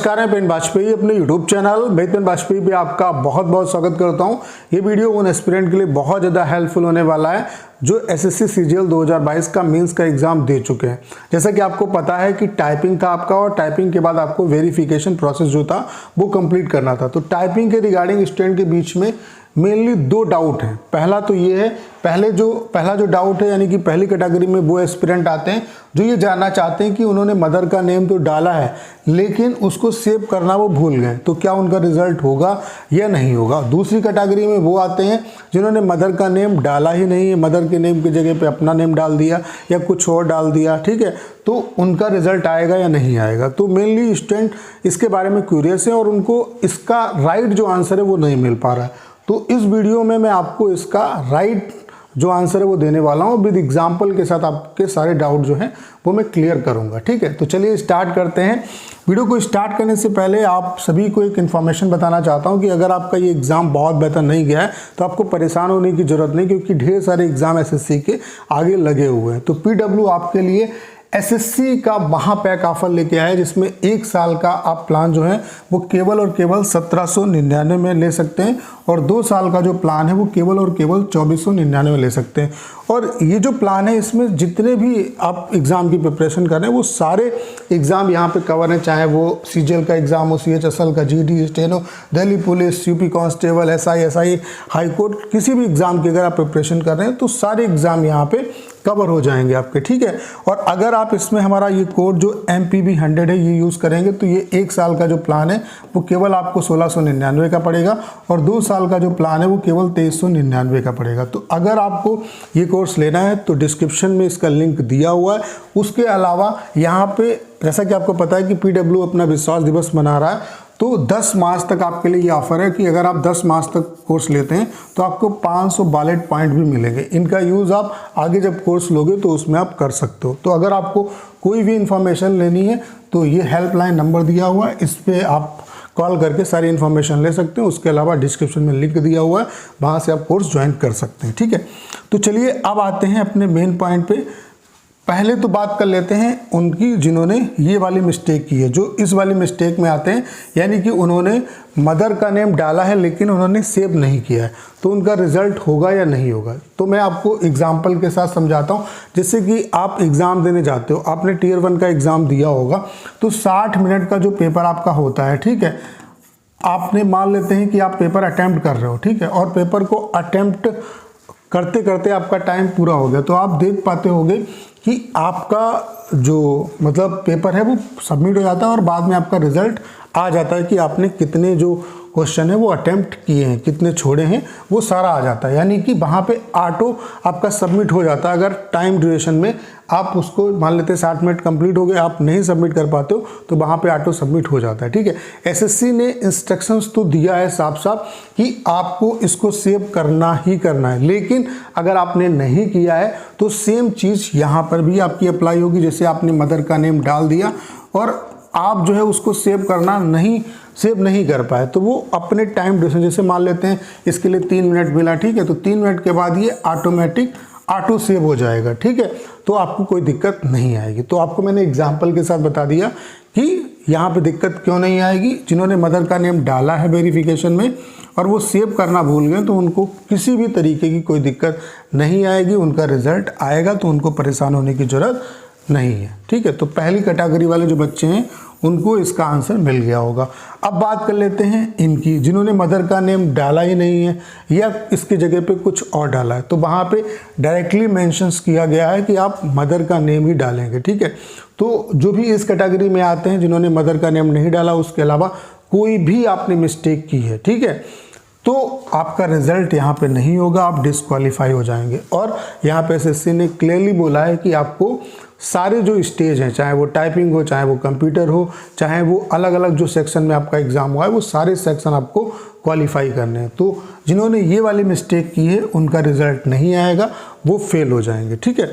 नमस्कार, मैं पेन वाजपेयी अपने यूट्यूब चैनल पेन वाजपेयी पे आपका बहुत बहुत स्वागत करता हूं। ये वीडियो उन एस्पिरेंट के लिए बहुत ज़्यादा हेल्पफुल होने वाला है जो एसएससी सीजीएल 2022 का मेंस का एग्जाम दे चुके हैं। जैसा कि आपको पता है कि टाइपिंग था आपका और टाइपिंग के बाद आपको वेरिफिकेशन प्रोसेस जो था वो कंप्लीट करना था। तो टाइपिंग के रिगार्डिंग स्टूडेंट के बीच में मेनली दो डाउट हैं। पहला तो ये है, पहला जो डाउट है यानी कि पहली कैटेगरी में वो एस्पिरेंट आते हैं जो ये जानना चाहते हैं कि उन्होंने मदर का नेम तो डाला है लेकिन उसको सेव करना वो भूल गए, तो क्या उनका रिजल्ट होगा या नहीं होगा। दूसरी कैटेगरी में वो आते हैं जिन्होंने मदर का नेम डाला ही नहीं है, मदर के नेम की जगह पे अपना नेम डाल दिया या कुछ और डाल दिया, ठीक है, तो उनका रिजल्ट आएगा या नहीं आएगा। तो मेनली स्टूडेंट इसके बारे में क्यूरियस है और उनको इसका राइट जो आंसर है वो नहीं मिल पा रहा है। तो इस वीडियो में मैं आपको इसका राइट जो आंसर है वो देने वाला हूँ, विद एग्जाम्पल के साथ आपके सारे डाउट जो हैं वो मैं क्लियर करूँगा, ठीक है। तो चलिए स्टार्ट करते हैं। वीडियो को स्टार्ट करने से पहले आप सभी को एक इन्फॉर्मेशन बताना चाहता हूँ कि अगर आपका ये एग्ज़ाम बहुत बेहतर नहीं गया है तो आपको परेशान होने की ज़रूरत नहीं, क्योंकि ढेर सारे एग्ज़ाम एसएससी के आगे लगे हुए हैं। तो पीडब्ल्यू आपके लिए एसएससी का महापैक ऑफर लेके आया है जिसमें 1 साल का आप प्लान जो है वो केवल और केवल 1799 में ले सकते हैं और 2 साल का जो प्लान है वो केवल और केवल 2499 में ले सकते हैं। और ये जो प्लान है इसमें जितने भी आप एग्ज़ाम की प्रिपरेशन कर रहे हैं वो सारे एग्ज़ाम यहाँ पे कवर हैं, चाहे वो सीजीएल का एग्ज़ाम हो, सीएचएसएल का, GD, steno, Delhi police, UP constable, SI, high court, किसी भी एग्ज़ाम की अगर आप प्रिपरेशन कर रहे हैं तो सारे एग्ज़ाम यहाँ पे कवर हो जाएंगे आपके, ठीक है। और अगर आप इसमें हमारा ये कोड जो MPB100 है ये यूज़ करेंगे तो ये 1 साल का जो प्लान है वो केवल आपको 1699 का पड़ेगा और 2 साल का जो प्लान है वो केवल 2399 का पड़ेगा। तो अगर आपको ये कोर्स लेना है तो डिस्क्रिप्शन में इसका लिंक दिया हुआ है। उसके अलावा यहाँ पे जैसा कि आपको पता है कि पीडब्ल्यू अपना विश्वास दिवस मना रहा है, तो 10 मार्च तक आपके लिए ये ऑफर है कि अगर आप 10 मार्च तक कोर्स लेते हैं तो आपको 500 वॉलेट पॉइंट भी मिलेंगे। इनका यूज़ आप आगे जब कोर्स लोगे तो उसमें आप कर सकते हो। तो अगर आपको कोई भी इंफॉर्मेशन लेनी है तो ये हेल्पलाइन नंबर दिया हुआ है, इस पर आप कॉल करके सारी इन्फॉर्मेशन ले सकते हैं। उसके अलावा डिस्क्रिप्शन में लिंक दिया हुआ है, वहाँ से आप कोर्स ज्वाइन कर सकते हैं, ठीक है। तो चलिए अब आते हैं अपने मेन पॉइंट पे। पहले तो बात कर लेते हैं उनकी जिन्होंने ये वाली मिस्टेक की है, जो इस वाली मिस्टेक में आते हैं, यानी कि उन्होंने मदर का नेम डाला है लेकिन उन्होंने सेव नहीं किया है, तो उनका रिजल्ट होगा या नहीं होगा। तो मैं आपको एग्जाम्पल के साथ समझाता हूँ। जैसे कि आप एग्ज़ाम देने जाते हो, आपने टियर 1 का एग्ज़ाम दिया होगा, तो 60 मिनट का जो पेपर आपका होता है, ठीक है, आपने मान लेते हैं कि आप पेपर अटैम्प्ट कर रहे हो, ठीक है, और पेपर को अटैम्प्ट करते करते आपका टाइम पूरा हो गया, तो आप देख पाते होंगे कि आपका जो मतलब पेपर है वो सबमिट हो जाता है और बाद में आपका रिजल्ट आ जाता है कि आपने कितने जो क्वेश्चन है वो अटेम्प्ट किए हैं, कितने छोड़े हैं, वो सारा आ जाता है। यानी कि वहाँ पे ऑटो आपका सबमिट हो जाता है। अगर टाइम ड्यूरेशन में आप उसको मान लेते हैं 60 मिनट कंप्लीट हो गए, आप नहीं सबमिट कर पाते हो तो वहाँ पे ऑटो सबमिट हो जाता है, ठीक है। एसएससी ने इंस्ट्रक्शंस तो दिया है साफ साफ कि आपको इसको सेव करना ही करना है, लेकिन अगर आपने नहीं किया है तो सेम चीज़ यहाँ पर भी आपकी अप्लाई होगी। जैसे आपने मदर का नेम डाल दिया और आप जो है उसको सेव नहीं कर पाए तो वो अपने टाइम ड्यूरेशन, जैसे मान लेते हैं इसके लिए 3 मिनट मिला, ठीक है, तो 3 मिनट के बाद ये ऑटो सेव हो जाएगा, ठीक है, तो आपको कोई दिक्कत नहीं आएगी। तो आपको मैंने एग्जाम्पल के साथ बता दिया कि यहाँ पे दिक्कत क्यों नहीं आएगी। जिन्होंने मदर का नेम डाला है वेरिफिकेशन में और वो सेव करना भूल गए तो उनको किसी भी तरीके की कोई दिक्कत नहीं आएगी, उनका रिजल्ट आएगा, तो उनको परेशान होने की ज़रूरत नहीं है, ठीक है। तो पहली कैटेगरी वाले जो बच्चे हैं उनको इसका आंसर मिल गया होगा। अब बात कर लेते हैं इनकी जिन्होंने मदर का नेम डाला ही नहीं है या इसकी जगह पे कुछ और डाला है, तो वहाँ पे डायरेक्टली मेंशंस किया गया है कि आप मदर का नेम ही डालेंगे, ठीक है। तो जो भी इस कैटेगरी में आते हैं जिन्होंने मदर का नेम नहीं डाला, उसके अलावा कोई भी आपने मिस्टेक की है, ठीक है, तो आपका रिजल्ट यहाँ पे नहीं होगा, आप डिस्क्वालीफाई हो जाएंगे। और यहाँ पे एसएससी ने क्लियरली बोला है कि आपको सारे जो स्टेज हैं, चाहे वो टाइपिंग हो, चाहे वो कंप्यूटर हो, चाहे वो अलग अलग जो सेक्शन में आपका एग्ज़ाम हुआ है, वो सारे सेक्शन आपको क्वालिफाई करने हैं। तो जिन्होंने ये वाली मिस्टेक की है उनका रिजल्ट नहीं आएगा, वो फेल हो जाएंगे, ठीक है।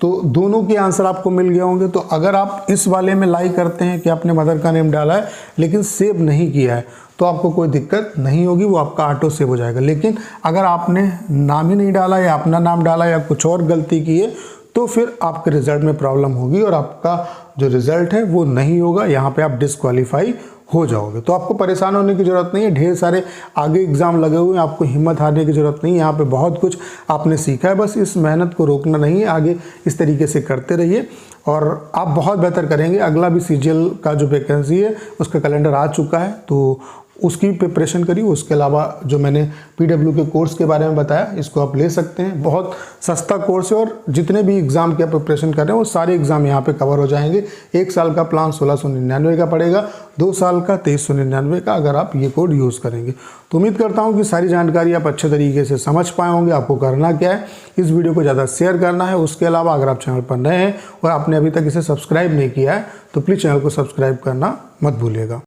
तो दोनों के आंसर आपको मिल गए होंगे। तो अगर आप इस वाले में लाई करते हैं कि आपने मदर का नेम डाला है लेकिन सेव नहीं किया है तो आपको कोई दिक्कत नहीं होगी, वो आपका ऑटो सेव हो जाएगा। लेकिन अगर आपने नाम ही नहीं डाला या अपना नाम डाला या कुछ और गलती की है तो फिर आपके रिजल्ट में प्रॉब्लम होगी और आपका जो रिजल्ट है वो नहीं होगा, यहाँ पे आप डिस्क्वालीफाई हो जाओगे। तो आपको परेशान होने की ज़रूरत नहीं है, ढेर सारे आगे एग्ज़ाम लगे हुए हैं, आपको हिम्मत हारने की ज़रूरत नहीं है। यहाँ पे बहुत कुछ आपने सीखा है, बस इस मेहनत को रोकना नहीं है, आगे इस तरीके से करते रहिए और आप बहुत बेहतर करेंगे। अगला भी सीजीएल का जो वैकेंसी है उसका कैलेंडर आ चुका है, तो उसकी प्रिपरेशन करिए। उसके अलावा जो मैंने पीडब्ल्यू के कोर्स के बारे में बताया, इसको आप ले सकते हैं। बहुत सस्ता कोर्स है और जितने भी एग्ज़ाम की आप प्रिपरेशन कर रहे हैं वो सारे एग्ज़ाम यहाँ पे कवर हो जाएंगे। 1 साल का प्लान 1699 का पड़ेगा, 2 साल का 2399 का, अगर आप ये कोड यूज़ करेंगे। तो उम्मीद करता हूँ कि सारी जानकारी आप अच्छे तरीके से समझ पाए होंगे। आपको करना क्या है, इस वीडियो को ज़्यादा शेयर करना है। उसके अलावा अगर आप चैनल पर नए हैं और आपने अभी तक इसे सब्सक्राइब नहीं किया है तो प्लीज़ चैनल को सब्सक्राइब करना मत भूलिएगा।